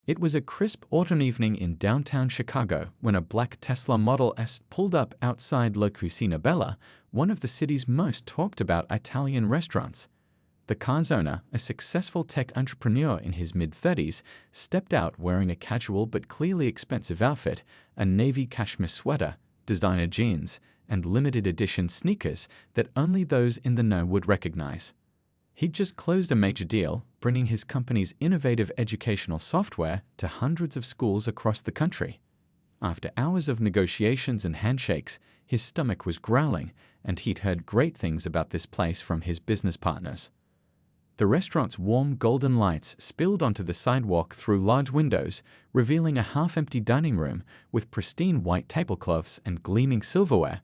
It was a crisp autumn evening in downtown Chicago when a black Tesla Model S pulled up outside La Cucina Bella, one of the city's most talked about Italian restaurants. The car's owner, a successful tech entrepreneur in his mid-30s, stepped out wearing a casual but clearly expensive outfit, a navy cashmere sweater, designer jeans, and limited edition sneakers that only those in the know would recognize. He'd just closed a major deal, bringing his company's innovative educational software to hundreds of schools across the country. After hours of negotiations and handshakes, his stomach was growling, and he'd heard great things about this place from his business partners. The restaurant's warm golden lights spilled onto the sidewalk through large windows, revealing a half-empty dining room with pristine white tablecloths and gleaming silverware.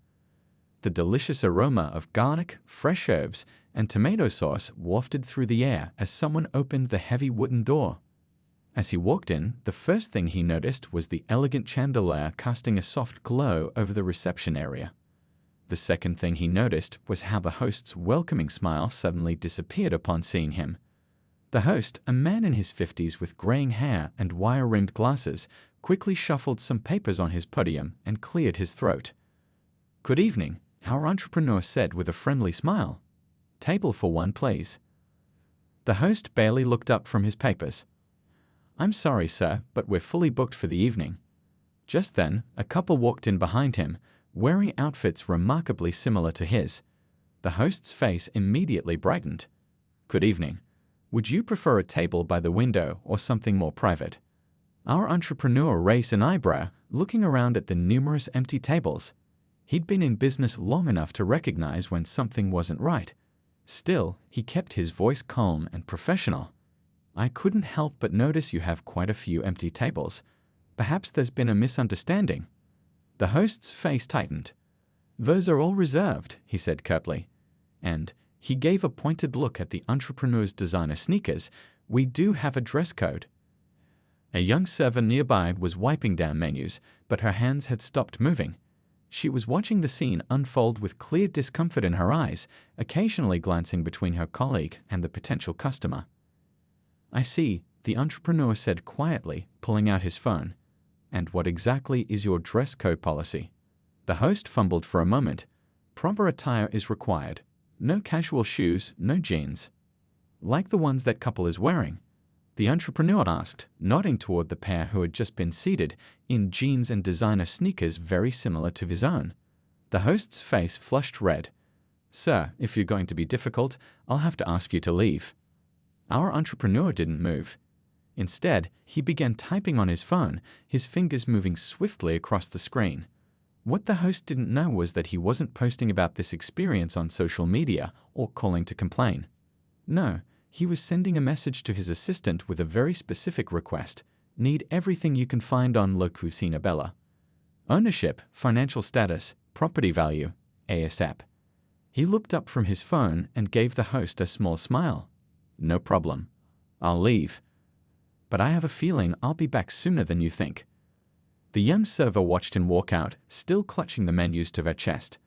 The delicious aroma of garlic, fresh herbs, and tomato sauce wafted through the air as someone opened the heavy wooden door. As he walked in, the first thing he noticed was the elegant chandelier casting a soft glow over the reception area. The second thing he noticed was how the host's welcoming smile suddenly disappeared upon seeing him. The host, a man in his 50s with graying hair and wire-rimmed glasses, quickly shuffled some papers on his podium and cleared his throat. "Good evening," our entrepreneur said with a friendly smile. "Table for one, please." The host barely looked up from his papers. "I'm sorry, sir, but we're fully booked for the evening." Just then, a couple walked in behind him, wearing outfits remarkably similar to his. The host's face immediately brightened. "Good evening. Would you prefer a table by the window or something more private?" Our entrepreneur raised an eyebrow, looking around at the numerous empty tables. He'd been in business long enough to recognize when something wasn't right. Still, he kept his voice calm and professional. "I couldn't help but notice you have quite a few empty tables. Perhaps there's been a misunderstanding." The host's face tightened. "Those are all reserved," he said curtly. And he gave a pointed look at the entrepreneur's designer sneakers. "We do have a dress code." A young server nearby was wiping down menus, but her hands had stopped moving. She was watching the scene unfold with clear discomfort in her eyes, occasionally glancing between her colleague and the potential customer. "I see," the entrepreneur said quietly, pulling out his phone. "And what exactly is your dress code policy?" The host fumbled for a moment. "Proper attire is required. No casual shoes, no jeans." "Like the ones that couple is wearing?" the entrepreneur asked, nodding toward the pair who had just been seated, in jeans and designer sneakers very similar to his own. The host's face flushed red. "Sir, if you're going to be difficult, I'll have to ask you to leave." Our entrepreneur didn't move. Instead, he began typing on his phone, his fingers moving swiftly across the screen. What the host didn't know was that he wasn't posting about this experience on social media or calling to complain. No, he was sending a message to his assistant with a very specific request: "Need everything you can find on La Cucina Bella. Ownership, financial status, property value, ASAP." He looked up from his phone and gave the host a small smile. "No problem. I'll leave. But I have a feeling I'll be back sooner than you think." The young server watched him walk out, still clutching the menus to her chest.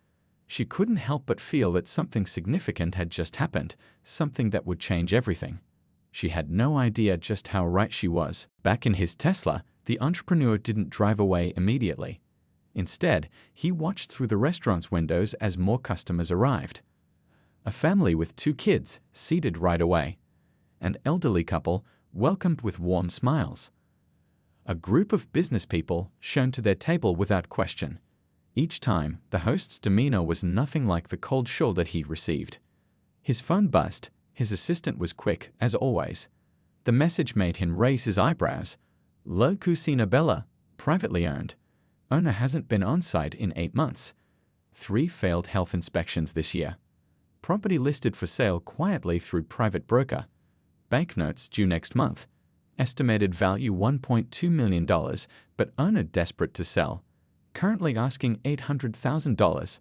She couldn't help but feel that something significant had just happened, something that would change everything. She had no idea just how right she was. Back in his Tesla, the entrepreneur didn't drive away immediately. Instead, he watched through the restaurant's windows as more customers arrived. A family with 2 kids, seated right away. An elderly couple, welcomed with warm smiles. A group of business people shown to their table without question. Each time, the host's demeanor was nothing like the cold shoulder he'd received. His phone buzzed. His assistant was quick, as always. The message made him raise his eyebrows. "La Cucina Bella, privately owned. Owner hasn't been on site in 8 months. 3 failed health inspections this year. Property listed for sale quietly through private broker. Banknotes due next month. Estimated value $1.2 million, but owner desperate to sell. Currently asking $800,000.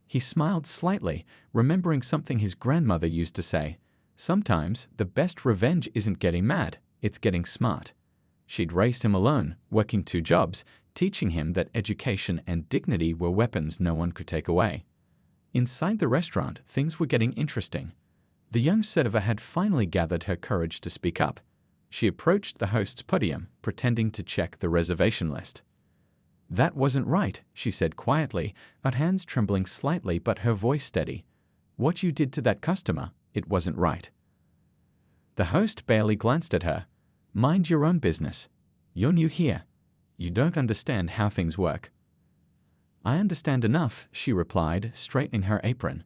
He smiled slightly, remembering something his grandmother used to say: "Sometimes the best revenge isn't getting mad, it's getting smart." She'd raised him alone, working 2 jobs, teaching him that education and dignity were weapons no one could take away. Inside the restaurant, things were getting interesting. The young server had finally gathered her courage to speak up. She approached the host's podium, pretending to check the reservation list. "That wasn't right," she said quietly, her hands trembling slightly but her voice steady. "What you did to that customer, it wasn't right." The host barely glanced at her. "Mind your own business. You're new here. You don't understand how things work." "I understand enough," she replied, straightening her apron.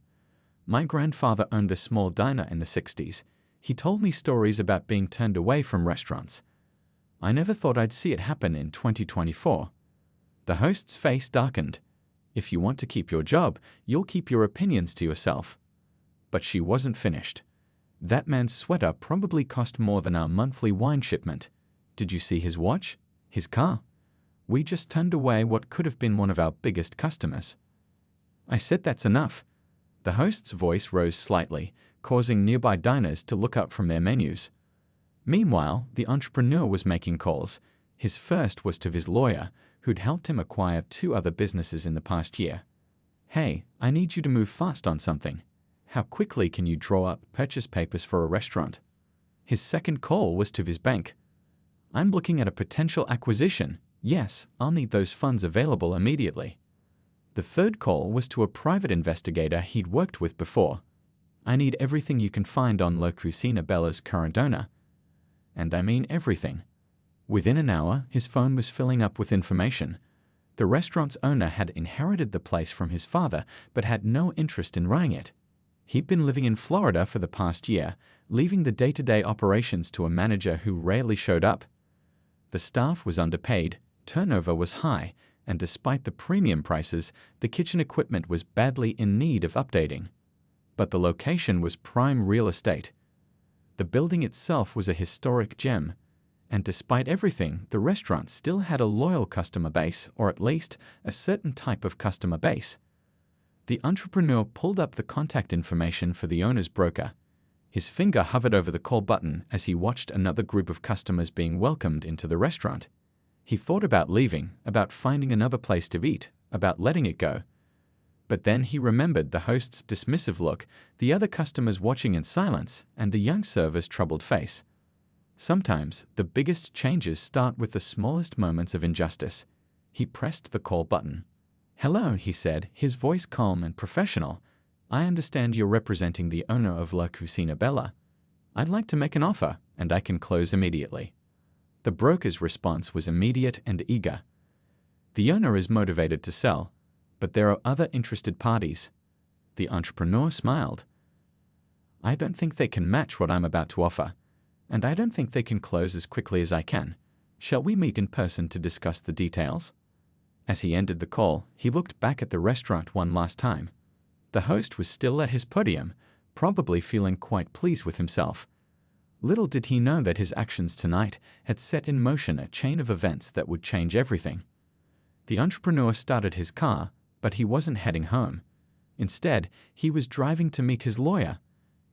"My grandfather owned a small diner in the 60s. He told me stories about being turned away from restaurants. I never thought I'd see it happen in 2024. The host's face darkened. "If you want to keep your job, you'll keep your opinions to yourself." But she wasn't finished. "That man's sweater probably cost more than our monthly wine shipment. Did you see his watch? His car? We just turned away what could have been one of our biggest customers." I said that's enough. The host's voice rose slightly, causing nearby diners to look up from their menus. Meanwhile, the entrepreneur was making calls. His first was to his lawyer, who'd helped him acquire 2 other businesses in the past year. "Hey, I need you to move fast on something. How quickly can you draw up purchase papers for a restaurant?" His second call was to his bank. "I'm looking at a potential acquisition. Yes, I'll need those funds available immediately." The third call was to a private investigator he'd worked with before. "I need everything you can find on La Cucina Bella's current owner. And I mean everything." Within an hour, his phone was filling up with information. The restaurant's owner had inherited the place from his father, but had no interest in running it. He'd been living in Florida for the past year, leaving the day-to-day operations to a manager who rarely showed up. The staff was underpaid, turnover was high, and despite the premium prices, the kitchen equipment was badly in need of updating. But the location was prime real estate. The building itself was a historic gem, and despite everything, the restaurant still had a loyal customer base, or at least a certain type of customer base. The entrepreneur pulled up the contact information for the owner's broker. His finger hovered over the call button as he watched another group of customers being welcomed into the restaurant. He thought about leaving, about finding another place to eat, about letting it go. But then he remembered the host's dismissive look, the other customers watching in silence, and the young server's troubled face. Sometimes, the biggest changes start with the smallest moments of injustice. He pressed the call button. "Hello," he said, his voice calm and professional. "I understand you're representing the owner of La Cucina Bella. I'd like to make an offer, and I can close immediately." The broker's response was immediate and eager. "The owner is motivated to sell, but there are other interested parties." The entrepreneur smiled. "I don't think they can match what I'm about to offer, and I don't think they can close as quickly as I can. Shall we meet in person to discuss the details?" As he ended the call, he looked back at the restaurant one last time. The host was still at his podium, probably feeling quite pleased with himself. Little did he know that his actions tonight had set in motion a chain of events that would change everything. The entrepreneur started his car, but he wasn't heading home. Instead, he was driving to meet his lawyer.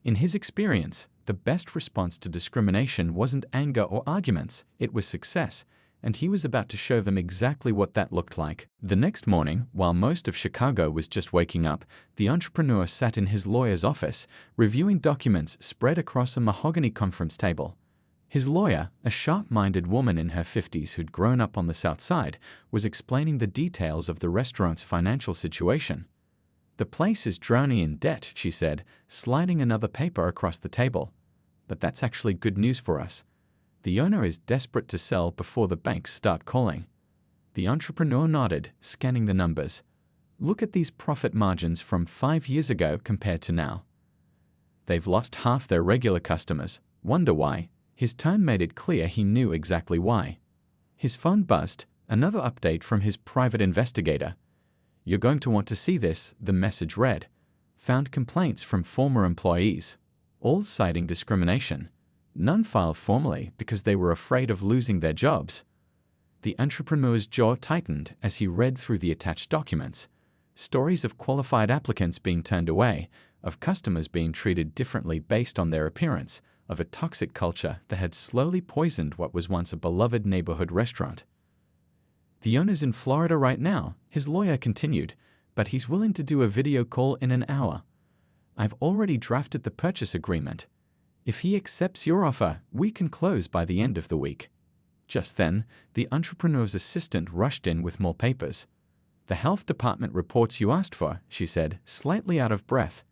In his experience, the best response to discrimination wasn't anger or arguments, it was success, and he was about to show them exactly what that looked like. The next morning, while most of Chicago was just waking up, the entrepreneur sat in his lawyer's office, reviewing documents spread across a mahogany conference table. His lawyer, a sharp-minded woman in her 50s who'd grown up on the South Side, was explaining the details of the restaurant's financial situation. "The place is drowning in debt," she said, sliding another paper across the table. "But that's actually good news for us. The owner is desperate to sell before the banks start calling." The entrepreneur nodded, scanning the numbers. "Look at these profit margins from 5 years ago compared to now. They've lost half their regular customers. Wonder why?" His tone made it clear he knew exactly why. His phone buzzed, another update from his private investigator. "You're going to want to see this," the message read. "Found complaints from former employees, all citing discrimination. None filed formally because they were afraid of losing their jobs." The entrepreneur's jaw tightened as he read through the attached documents. Stories of qualified applicants being turned away, of customers being treated differently based on their appearance, of a toxic culture that had slowly poisoned what was once a beloved neighborhood restaurant. "The owner's in Florida right now," his lawyer continued, "but he's willing to do a video call in an hour. I've already drafted the purchase agreement. If he accepts your offer, we can close by the end of the week." Just then, the entrepreneur's assistant rushed in with more papers. "The health department reports you asked for," she said, slightly out of breath.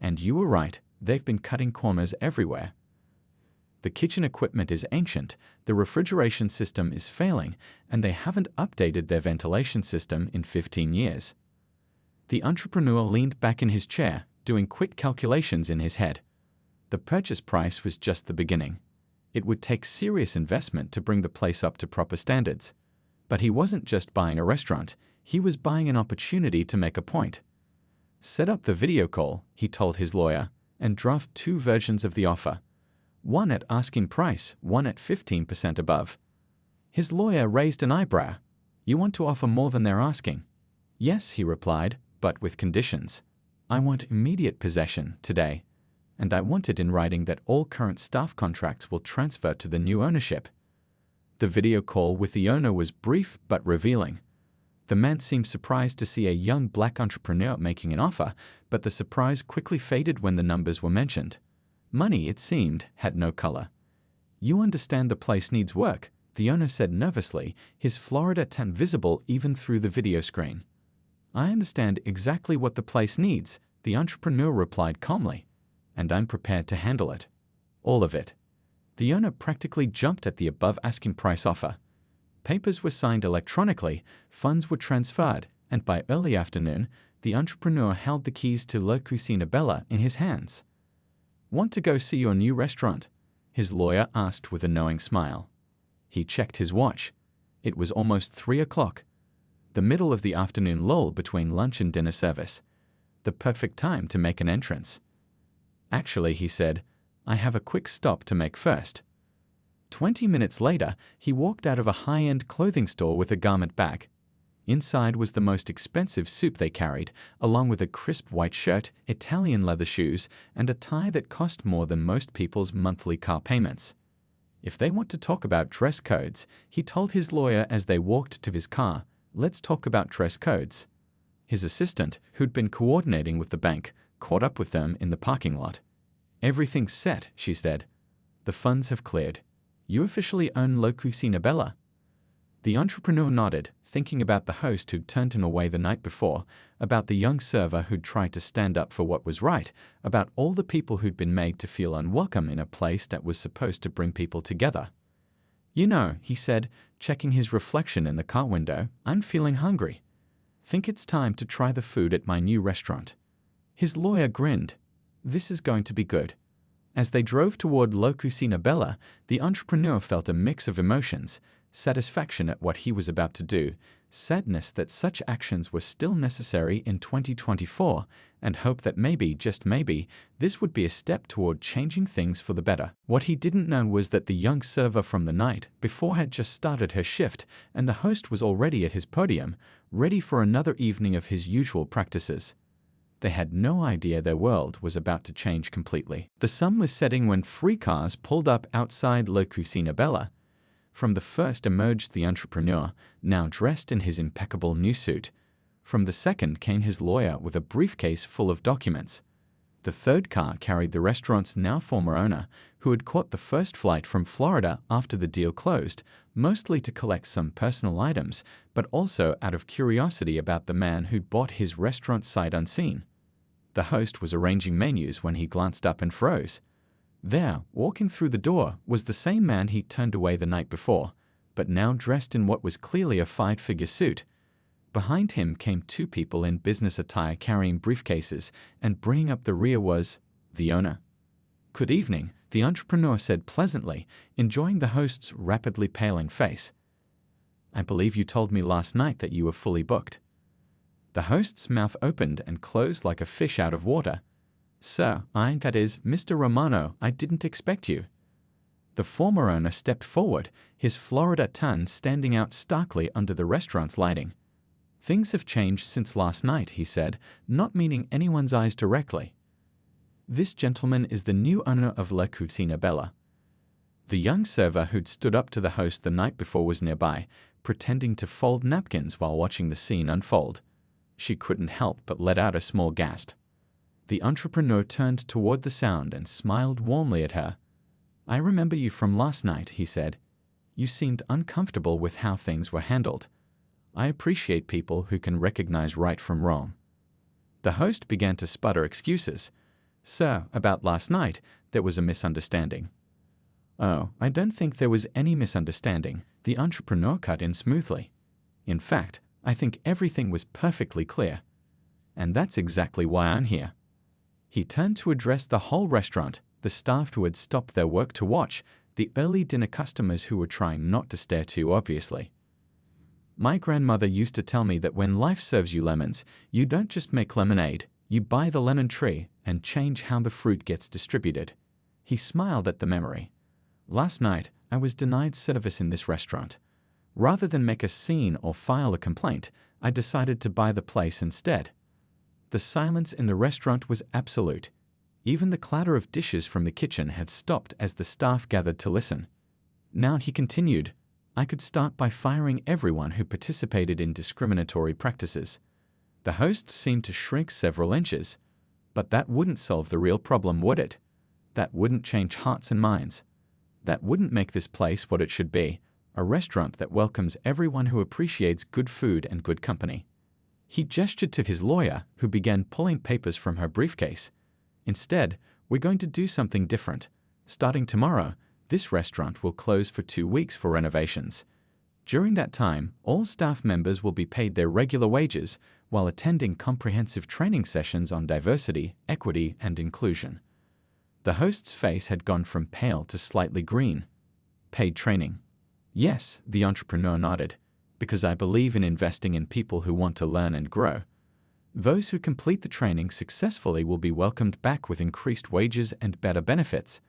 "And you were right, they've been cutting corners everywhere. The kitchen equipment is ancient, the refrigeration system is failing, and they haven't updated their ventilation system in 15 years. The entrepreneur leaned back in his chair, doing quick calculations in his head. The purchase price was just the beginning. It would take serious investment to bring the place up to proper standards. But he wasn't just buying a restaurant, he was buying an opportunity to make a point. "Set up the video call," he told his lawyer, "and draft 2 versions of the offer. One at asking price, one at 15% above." His lawyer raised an eyebrow. "You want to offer more than they're asking?" "Yes," he replied, "but with conditions. I want immediate possession today, and I want it in writing that all current staff contracts will transfer to the new ownership." The video call with the owner was brief but revealing. The man seemed surprised to see a young black entrepreneur making an offer, but the surprise quickly faded when the numbers were mentioned. Money, it seemed, had no color. "You understand the place needs work," the owner said nervously, his Florida tan visible even through the video screen. "I understand exactly what the place needs," the entrepreneur replied calmly, "and I'm prepared to handle it. All of it." The owner practically jumped at the above asking price offer. Papers were signed electronically, funds were transferred, and by early afternoon, the entrepreneur held the keys to La Cucina Bella in his hands. "Want to go see your new restaurant?" his lawyer asked with a knowing smile. He checked his watch. It was almost 3 o'clock. The middle of the afternoon lull between lunch and dinner service. The perfect time to make an entrance. "Actually," he said, "I have a quick stop to make first." 20 minutes later, he walked out of a high-end clothing store with a garment bag. Inside was the most expensive soup they carried, along with a crisp white shirt, Italian leather shoes, and a tie that cost more than most people's monthly car payments. If they want to talk about dress codes, he told his lawyer as they walked to his car, "Let's talk about dress codes." His assistant, who'd been coordinating with the bank, caught up with them in the parking lot. "Everything's set," she said. "The funds have cleared. You officially own La Cucina Bella." The entrepreneur nodded, thinking about the host who'd turned him away the night before, about the young server who'd tried to stand up for what was right, about all the people who'd been made to feel unwelcome in a place that was supposed to bring people together. "You know," he said, checking his reflection in the car window, "I'm feeling hungry. Think it's time to try the food at my new restaurant." His lawyer grinned. "This is going to be good." As they drove toward La Cucina Bella, the entrepreneur felt a mix of emotions: satisfaction at what he was about to do, sadness that such actions were still necessary in 2024, and hope that maybe, just maybe, this would be a step toward changing things for the better. What he didn't know was that the young server from the night before had just started her shift, and the host was already at his podium, ready for another evening of his usual practices. They had no idea their world was about to change completely. The sun was setting when 3 cars pulled up outside La Cucina Bella. From the first emerged the entrepreneur, now dressed in his impeccable new suit. From the second came his lawyer with a briefcase full of documents. The third car carried the restaurant's now former owner, who had caught the first flight from Florida after the deal closed, mostly to collect some personal items, but also out of curiosity about the man who'd bought his restaurant sight unseen. The host was arranging menus when he glanced up and froze. There, walking through the door, was the same man he'd turned away the night before, but now dressed in what was clearly a 5-figure suit. Behind him came 2 people in business attire carrying briefcases, and bringing up the rear was the owner. "Good evening," the entrepreneur said pleasantly, enjoying the host's rapidly paling face. "I believe you told me last night that you were fully booked." The host's mouth opened and closed like a fish out of water. "Sir, that is, Mr. Romano, I didn't expect you." The former owner stepped forward, his Florida tan standing out starkly under the restaurant's lighting. "Things have changed since last night," he said, not meeting anyone's eyes directly. "This gentleman is the new owner of La Cucina Bella." The young server who'd stood up to the host the night before was nearby, pretending to fold napkins while watching the scene unfold. She couldn't help but let out a small gasp. The entrepreneur turned toward the sound and smiled warmly at her. "I remember you from last night," he said. "You seemed uncomfortable with how things were handled. I appreciate people who can recognize right from wrong." The host began to sputter excuses. "Sir, about last night, there was a misunderstanding." "Oh, I don't think there was any misunderstanding," the entrepreneur cut in smoothly. "In fact, I think everything was perfectly clear. And that's exactly why I'm here." He turned to address the whole restaurant, the staff who had stopped their work to watch, the early dinner customers who were trying not to stare too obviously. "My grandmother used to tell me that when life serves you lemons, you don't just make lemonade, you buy the lemon tree and change how the fruit gets distributed." He smiled at the memory. "Last night, I was denied service in this restaurant. Rather than make a scene or file a complaint, I decided to buy the place instead." The silence in the restaurant was absolute. Even the clatter of dishes from the kitchen had stopped as the staff gathered to listen. Now he continued, "I could start by firing everyone who participated in discriminatory practices." The host seemed to shrink several inches. "But that wouldn't solve the real problem, would it? That wouldn't change hearts and minds. That wouldn't make this place what it should be, a restaurant that welcomes everyone who appreciates good food and good company." He gestured to his lawyer, who began pulling papers from her briefcase. "Instead, we're going to do something different. Starting tomorrow, this restaurant will close for 2 weeks for renovations. During that time, all staff members will be paid their regular wages while attending comprehensive training sessions on diversity, equity, and inclusion." The host's face had gone from pale to slightly green. "Paid training?" "Yes," the entrepreneur nodded, "because I believe in investing in people who want to learn and grow. Those who complete the training successfully will be welcomed back with increased wages and better benefits.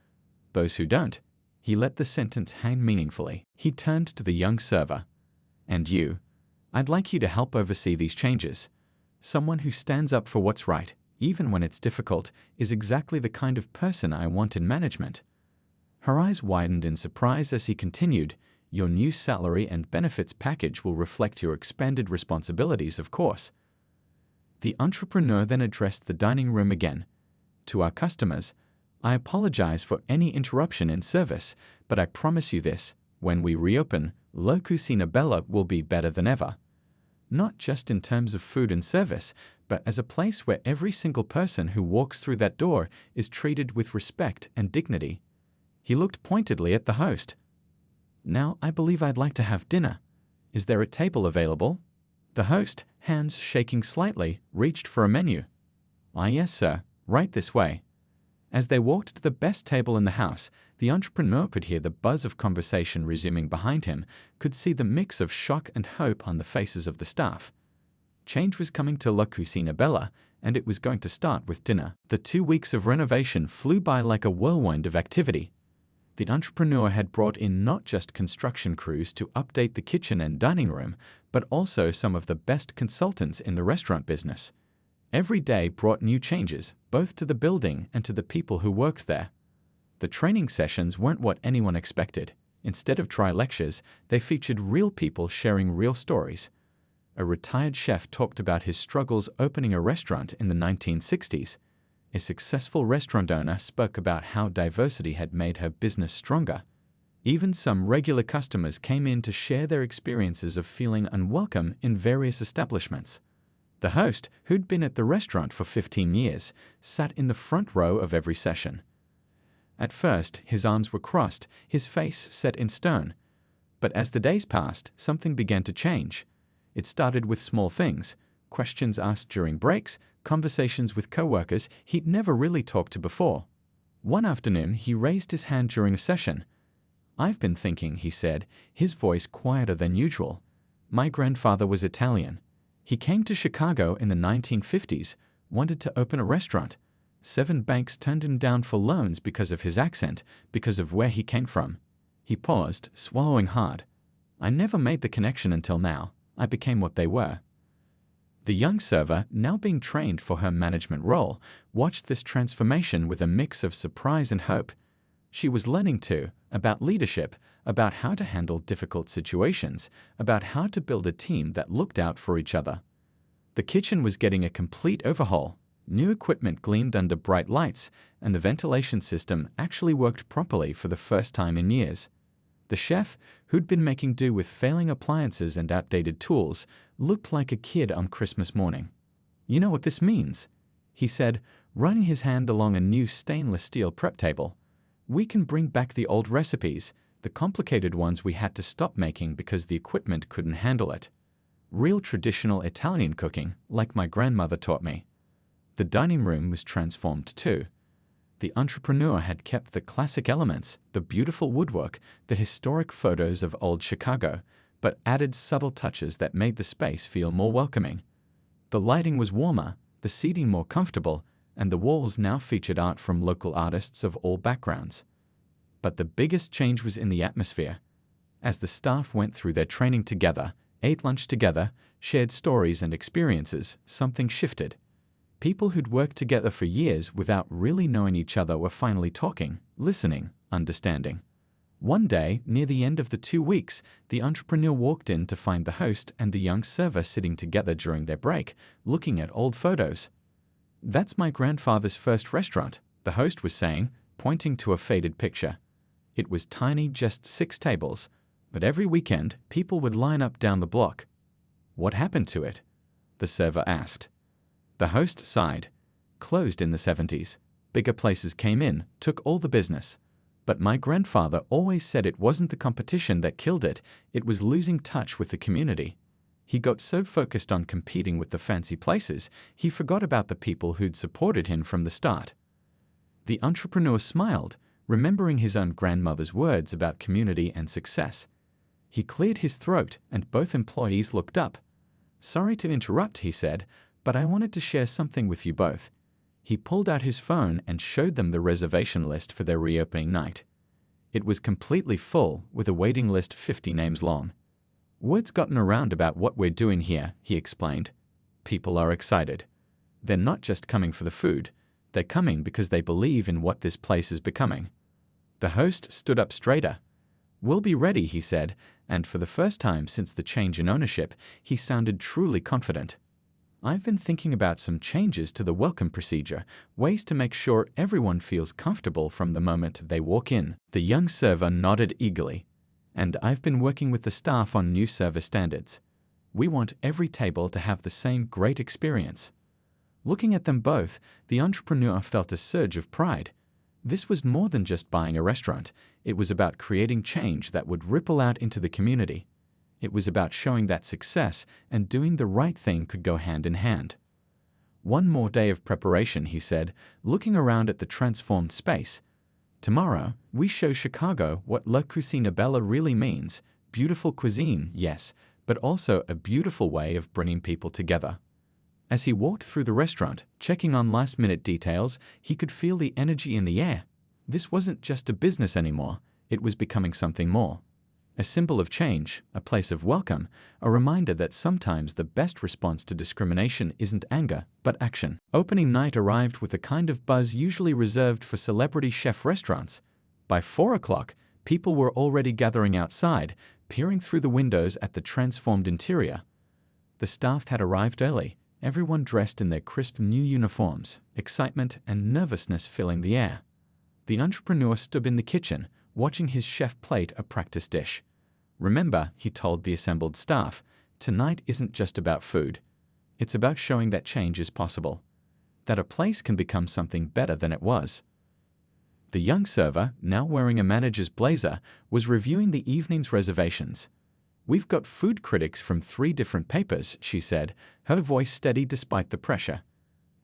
Those who don't," he let the sentence hang meaningfully. He turned to the young server. "And you, I'd like you to help oversee these changes. Someone who stands up for what's right, even when it's difficult, is exactly the kind of person I want in management." Her eyes widened in surprise as he continued, "Your new salary and benefits package will reflect your expanded responsibilities, of course." The entrepreneur then addressed the dining room again. "To our customers, I apologize for any interruption in service, but I promise you this, when we reopen, La Cucina Bella will be better than ever. Not just in terms of food and service, but as a place where every single person who walks through that door is treated with respect and dignity." He looked pointedly at the host. "Now I believe I'd like to have dinner. Is there a table available?" The host, hands shaking slightly, reached for a menu. "Ah, yes, sir, right this way." As they walked to the best table in the house, the entrepreneur could hear the buzz of conversation resuming behind him, could see the mix of shock and hope on the faces of the staff. Change was coming to La Cucina Bella, and it was going to start with dinner. The 2 weeks of renovation flew by like a whirlwind of activity. The entrepreneur had brought in not just construction crews to update the kitchen and dining room, but also some of the best consultants in the restaurant business. Every day brought new changes, both to the building and to the people who worked there. The training sessions weren't what anyone expected. Instead of dry lectures, they featured real people sharing real stories. A retired chef talked about his struggles opening a restaurant in the 1960s. A successful restaurant owner spoke about how diversity had made her business stronger. Even some regular customers came in to share their experiences of feeling unwelcome in various establishments. The host, who'd been at the restaurant for 15 years, sat in the front row of every session. At first, his arms were crossed, his face set in stone. But as the days passed, something began to change. It started with small things, questions asked during breaks, conversations with coworkers he'd never really talked to before. One afternoon, he raised his hand during a session. "I've been thinking," he said, his voice quieter than usual. "My grandfather was Italian. He came to Chicago in the 1950s, wanted to open a restaurant. 7 banks turned him down for loans because of his accent, because of where he came from." He paused, swallowing hard. "I never made the connection until now. I became what they were." The young server, now being trained for her management role, watched this transformation with a mix of surprise and hope. She was learning too, about leadership, about how to handle difficult situations, about how to build a team that looked out for each other. The kitchen was getting a complete overhaul. New equipment gleamed under bright lights, and the ventilation system actually worked properly for the first time in years. The chef, who'd been making do with failing appliances and outdated tools, looked like a kid on Christmas morning. "You know what this means?" he said, running his hand along a new stainless steel prep table. "We can bring back the old recipes, the complicated ones we had to stop making because the equipment couldn't handle it. Real traditional Italian cooking, like my grandmother taught me." The dining room was transformed too. The entrepreneur had kept the classic elements, the beautiful woodwork, the historic photos of old Chicago, but added subtle touches that made the space feel more welcoming. The lighting was warmer, the seating more comfortable, and the walls now featured art from local artists of all backgrounds. But the biggest change was in the atmosphere. As the staff went through their training together, ate lunch together, shared stories and experiences, something shifted. People who'd worked together for years without really knowing each other were finally talking, listening, understanding. One day, near the end of the 2 weeks, the entrepreneur walked in to find the host and the young server sitting together during their break, looking at old photos. "That's my grandfather's first restaurant," the host was saying, pointing to a faded picture. It was tiny, just 6 tables, but every weekend, people would line up down the block. "What happened to it?" the server asked. The host sighed. "Closed in the 70s. Bigger places came in, took all the business. But my grandfather always said it wasn't the competition that killed it, it was losing touch with the community. He got so focused on competing with the fancy places, he forgot about the people who'd supported him from the start." The entrepreneur smiled, remembering his own grandmother's words about community and success. He cleared his throat, and both employees looked up. "Sorry to interrupt," he said, "but I wanted to share something with you both." He pulled out his phone and showed them the reservation list for their reopening night. It was completely full, with a waiting list 50 names long. "Word's gotten around about what we're doing here," he explained. "People are excited. They're not just coming for the food. They're coming because they believe in what this place is becoming." The host stood up straighter. "We'll be ready," he said, and for the first time since the change in ownership, he sounded truly confident. "I've been thinking about some changes to the welcome procedure, ways to make sure everyone feels comfortable from the moment they walk in." The young server nodded eagerly. "And I've been working with the staff on new service standards. We want every table to have the same great experience." Looking at them both, the entrepreneur felt a surge of pride. This was more than just buying a restaurant. It was about creating change that would ripple out into the community. It was about showing that success and doing the right thing could go hand in hand. "One more day of preparation," he said, looking around at the transformed space. "Tomorrow, we show Chicago what La Cucina Bella really means. Beautiful cuisine, yes, but also a beautiful way of bringing people together." As he walked through the restaurant, checking on last-minute details, he could feel the energy in the air. This wasn't just a business anymore. It was becoming something more. A symbol of change, a place of welcome, a reminder that sometimes the best response to discrimination isn't anger, but action. Opening night arrived with a kind of buzz usually reserved for celebrity chef restaurants. By 4 o'clock, people were already gathering outside, peering through the windows at the transformed interior. The staff had arrived early, everyone dressed in their crisp new uniforms, excitement and nervousness filling the air. The entrepreneur stood in the kitchen, watching his chef plate a practice dish. "Remember," he told the assembled staff, "tonight isn't just about food. It's about showing that change is possible, that a place can become something better than it was." The young server, now wearing a manager's blazer, was reviewing the evening's reservations. "We've got food critics from 3 different papers," she said, her voice steady despite the pressure.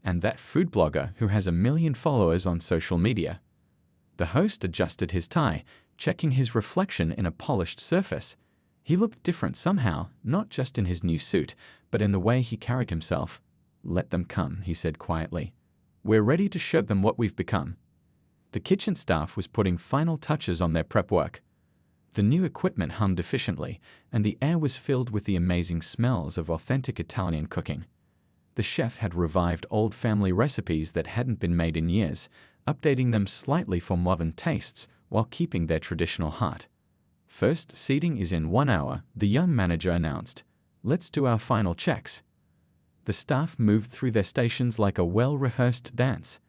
"And that food blogger who has 1 million followers on social media." The host adjusted his tie, checking his reflection in a polished surface. He looked different somehow, not just in his new suit, but in the way he carried himself. "Let them come," he said quietly. "We're ready to show them what we've become." The kitchen staff was putting final touches on their prep work. The new equipment hummed efficiently, and the air was filled with the amazing smells of authentic Italian cooking. The chef had revived old family recipes that hadn't been made in years, updating them slightly for modern tastes while keeping their traditional heart. "First seating is in 1 hour," the young manager announced. "Let's do our final checks." The staff moved through their stations like a well-rehearsed dance.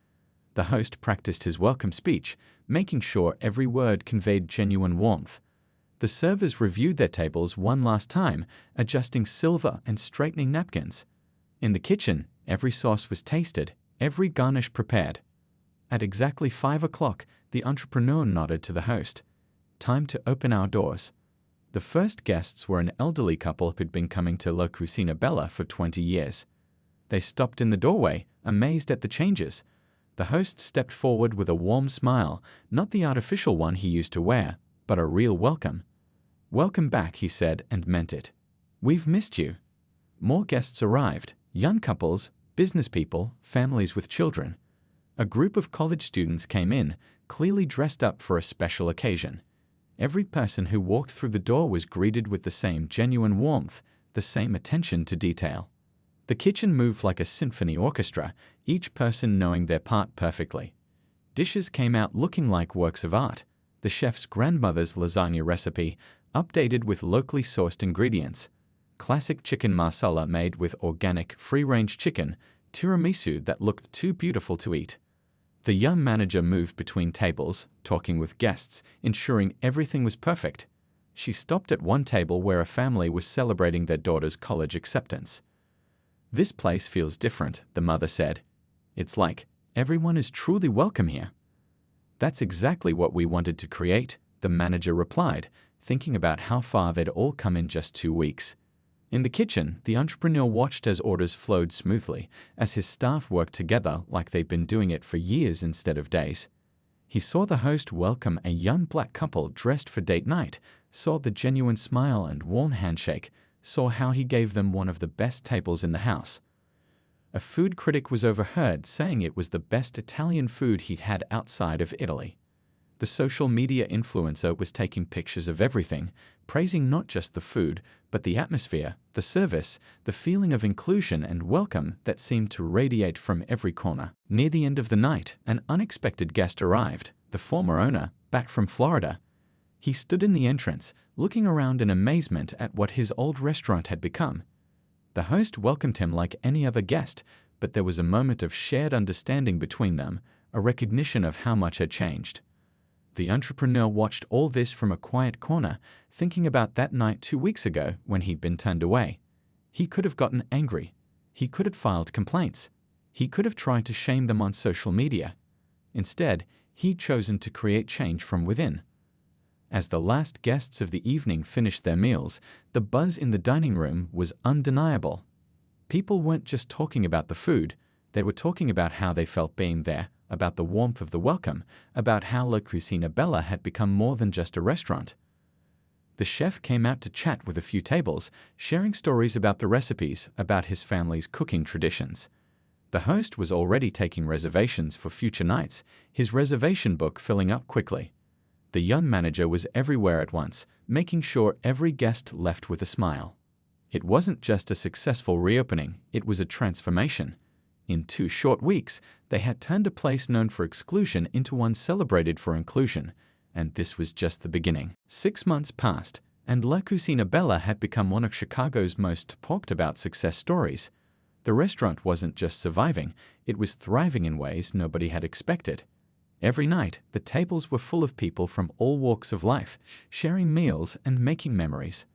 The host practiced his welcome speech, making sure every word conveyed genuine warmth. The servers reviewed their tables one last time, adjusting silver and straightening napkins. In the kitchen, every sauce was tasted, every garnish prepared. At exactly 5 o'clock, the entrepreneur nodded to the host. "Time to open our doors." The first guests were an elderly couple who'd been coming to La Cucina Bella for 20 years. They stopped in the doorway, amazed at the changes. The host stepped forward with a warm smile, not the artificial one he used to wear, but a real welcome. "Welcome back," he said, and meant it. "We've missed you." More guests arrived, young couples, business people, families with children. A group of college students came in, clearly dressed up for a special occasion. Every person who walked through the door was greeted with the same genuine warmth, the same attention to detail. The kitchen moved like a symphony orchestra, each person knowing their part perfectly. Dishes came out looking like works of art. The chef's grandmother's lasagna recipe, updated with locally sourced ingredients. Classic chicken marsala made with organic, free-range chicken, tiramisu that looked too beautiful to eat. The young manager moved between tables, talking with guests, ensuring everything was perfect. She stopped at one table where a family was celebrating their daughter's college acceptance. "This place feels different," the mother said. "It's like everyone is truly welcome here." "That's exactly what we wanted to create," the manager replied, thinking about how far they'd all come in just 2 weeks. In the kitchen, the entrepreneur watched as orders flowed smoothly, as his staff worked together like they'd been doing it for years instead of days. He saw the host welcome a young black couple dressed for date night, saw the genuine smile and warm handshake, saw how he gave them one of the best tables in the house. A food critic was overheard saying it was the best Italian food he'd had outside of Italy. The social media influencer was taking pictures of everything, praising not just the food, but the atmosphere, the service, the feeling of inclusion and welcome that seemed to radiate from every corner. Near the end of the night, an unexpected guest arrived, the former owner, back from Florida. He stood in the entrance, looking around in amazement at what his old restaurant had become. The host welcomed him like any other guest, but there was a moment of shared understanding between them, a recognition of how much had changed. The entrepreneur watched all this from a quiet corner, thinking about that night 2 weeks ago when he'd been turned away. He could have gotten angry. He could have filed complaints. He could have tried to shame them on social media. Instead, he'd chosen to create change from within. As the last guests of the evening finished their meals, the buzz in the dining room was undeniable. People weren't just talking about the food, they were talking about how they felt being there, about the warmth of the welcome, about how La Cucina Bella had become more than just a restaurant. The chef came out to chat with a few tables, sharing stories about the recipes, about his family's cooking traditions. The host was already taking reservations for future nights, his reservation book filling up quickly. The young manager was everywhere at once, making sure every guest left with a smile. It wasn't just a successful reopening, it was a transformation. In 2 short weeks, they had turned a place known for exclusion into one celebrated for inclusion, and this was just the beginning. 6 months passed, and La Cucina Bella had become one of Chicago's most talked about success stories. The restaurant wasn't just surviving, it was thriving in ways nobody had expected. Every night, the tables were full of people from all walks of life, sharing meals and making memories.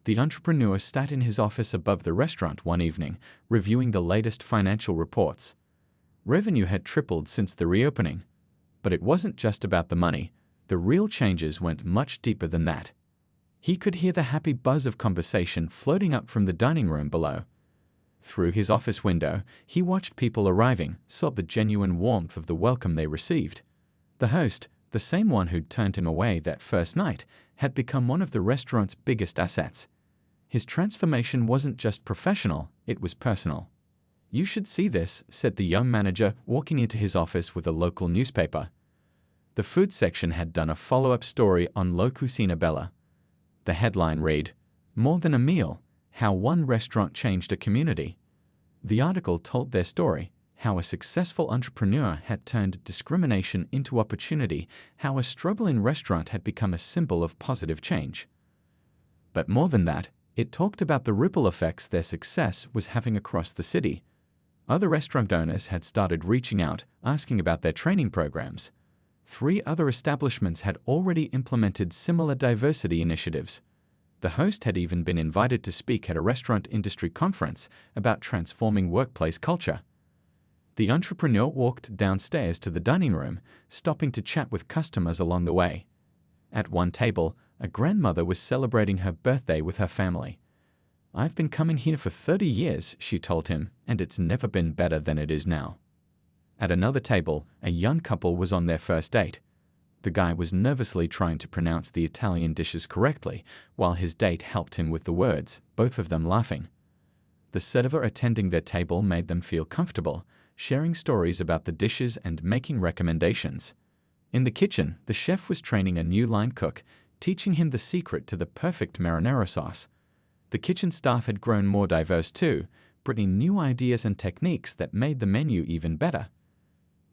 The entrepreneur sat in his office above the restaurant one evening, reviewing the latest financial reports. Revenue had tripled since the reopening. But it wasn't just about the money. The real changes went much deeper than that. He could hear the happy buzz of conversation floating up from the dining room below. Through his office window, he watched people arriving, saw the genuine warmth of the welcome they received. The host, the same one who'd turned him away that first night, had become one of the restaurant's biggest assets. His transformation wasn't just professional, it was personal. "You should see this," said the young manager, walking into his office with a local newspaper. The food section had done a follow-up story on La Cucina Bella. The headline read, "More than a meal, how one restaurant changed a community." The article told their story, how a successful entrepreneur had turned discrimination into opportunity, how a struggling restaurant had become a symbol of positive change. But more than that, It talked about the ripple effects their success was having across the city. Other restaurant owners had started reaching out, asking about their training programs. 3 other establishments had already implemented similar diversity initiatives. The host had even been invited to speak at a restaurant industry conference about transforming workplace culture. The entrepreneur walked downstairs to the dining room, stopping to chat with customers along the way. At one table, a grandmother was celebrating her birthday with her family. "I've been coming here for 30 years, she told him, "and it's never been better than it is now." At another table, a young couple was on their first date. The guy was nervously trying to pronounce the Italian dishes correctly, while his date helped him with the words, both of them laughing. The server attending their table made them feel comfortable, sharing stories about the dishes and making recommendations. In the kitchen, the chef was training a new line cook, teaching him the secret to the perfect marinara sauce. The kitchen staff had grown more diverse too, bringing new ideas and techniques that made the menu even better.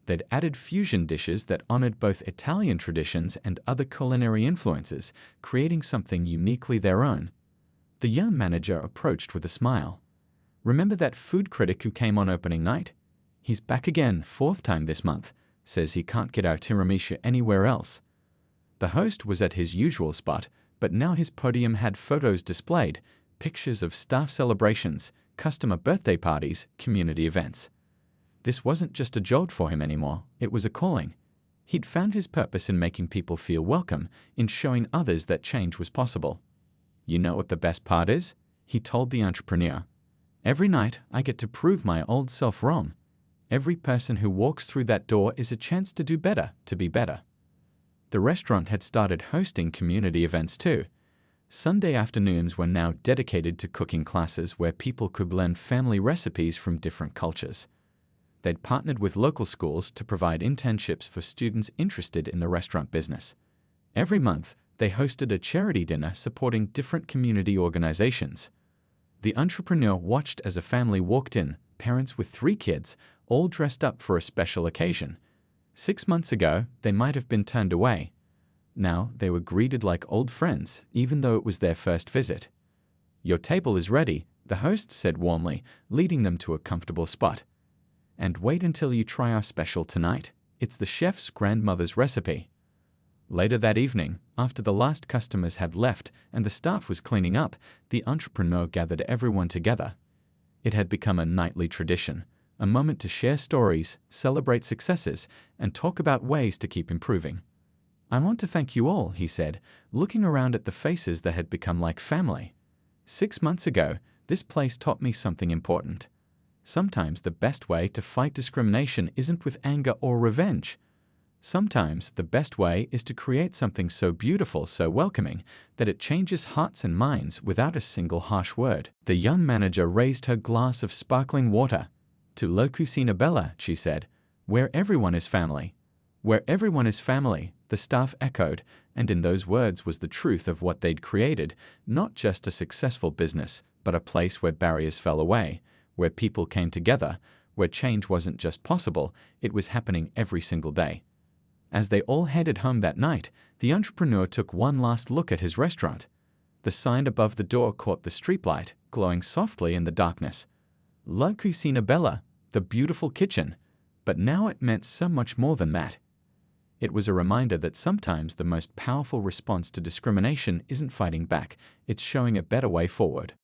They'd added fusion dishes that honored both Italian traditions and other culinary influences, creating something uniquely their own. The young manager approached with a smile. "Remember that food critic who came on opening night? He's back again, 4th time this month. Says he can't get our tiramisu anywhere else." The host was at his usual spot, but now his podium had photos displayed, pictures of staff celebrations, customer birthday parties, community events. This wasn't just a job for him anymore, it was a calling. He'd found his purpose in making people feel welcome, in showing others that change was possible. "You know what the best part is?" he told the entrepreneur. "Every night I get to prove my old self wrong. Every person who walks through that door is a chance to do better, to be better." The restaurant had started hosting community events too. Sunday afternoons were now dedicated to cooking classes where people could learn family recipes from different cultures. They'd partnered with local schools to provide internships for students interested in the restaurant business. Every month, they hosted a charity dinner supporting different community organizations. The entrepreneur watched as a family walked in, parents with 3 kids, all dressed up for a special occasion. 6 months ago, they might have been turned away. Now they were greeted like old friends, even though it was their first visit. "Your table is ready," the host said warmly, leading them to a comfortable spot. "And wait until you try our special tonight. It's the chef's grandmother's recipe." Later that evening, after the last customers had left and the staff was cleaning up, the entrepreneur gathered everyone together. It had become a nightly tradition, a moment to share stories, celebrate successes, and talk about ways to keep improving. "I want to thank you all," he said, looking around at the faces that had become like family. 6 months ago, this place taught me something important. Sometimes the best way to fight discrimination isn't with anger or revenge. Sometimes the best way is to create something so beautiful, so welcoming, that it changes hearts and minds without a single harsh word. The young manager raised her glass of sparkling water. "To La Cucina Bella," she said, "where everyone is family." "Where everyone is family," the staff echoed, and in those words was the truth of what they'd created, not just a successful business, but a place where barriers fell away, where people came together, where change wasn't just possible, it was happening every single day. As they all headed home that night, the entrepreneur took one last look at his restaurant. The sign above the door caught the streetlight, glowing softly in the darkness. La Cucina Bella, the beautiful kitchen. But now it meant so much more than that. It was a reminder that sometimes the most powerful response to discrimination isn't fighting back, it's showing a better way forward.